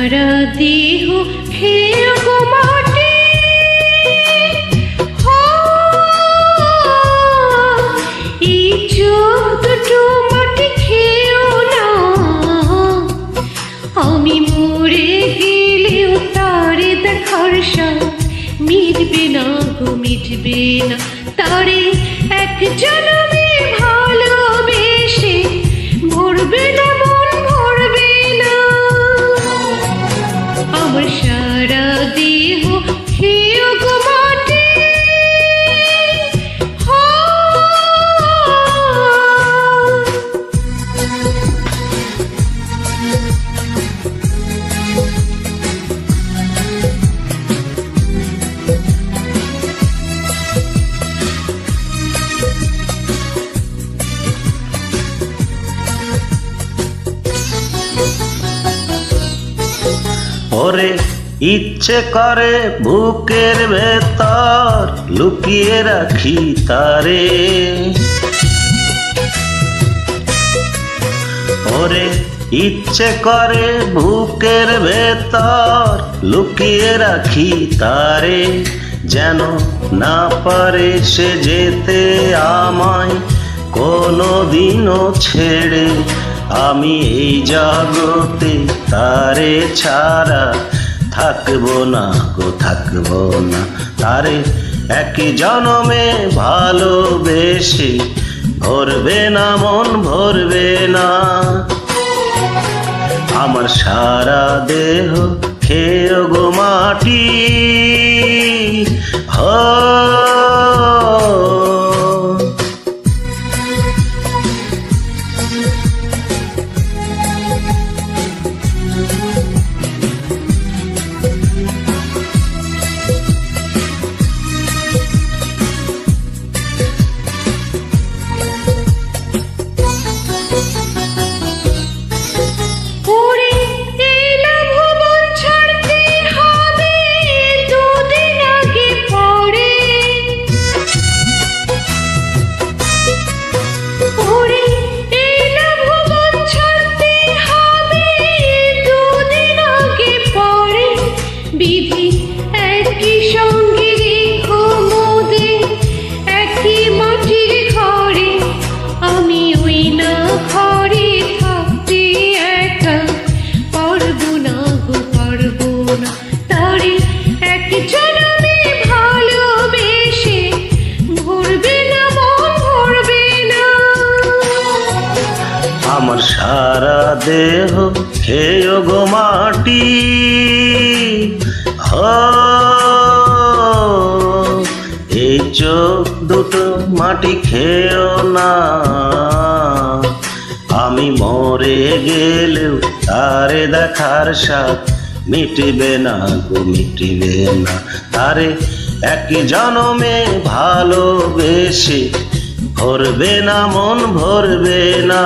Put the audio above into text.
সারা দেহ খেয়ে গো মাটি, এই চোখ দুটো মাটি খেয়েও না। আমি মরে গেলেও তারে দেখার স্বাদ মিটবে না গো, মিটবে না। তারে এক জনমে ভালোবেসে ভরবে না মন, ভরবে না। আমার সারা দেহ খেয়ে গো মাটি, ওরে ইচ্ছে করে বুকের ভেতর লুকিয়ে রাখি তারে। ওরে ইচ্ছে করে বুকের ভেতর লুকিয়ে রাখি তারে, যেন না পারে সে যেতে আমায় কোনো দিনও ছেড়ে। আমি এই জগতে তারে ছাড়া থাকবো না গো, থাকবো না। তারে একই জনমে ভালোবেসে ভরবে না মন, ভরবে না। আমার সারা দেহ খেয়ে গো মাটি, বিধি একই সঙ্গে রেখো মোদের একই মাটির ঘরে। আমি ওই না ঘরে থাকতে একা পারবো না গো, পারবো না। তারে এক জনমে ভালোবেসে ভরবে না মন, ভরবে না। আমার সারা দেহ খেয়ে গো মাটি, এই চোখ দুটো মাটি খেয়েও না। আমি মরে গেলেও তারে দেখার স্বাদ মিটবে না গো, মিটবে না। তারে এক জনমে ভালোবেসে ভরবে না মন, ভরবে না।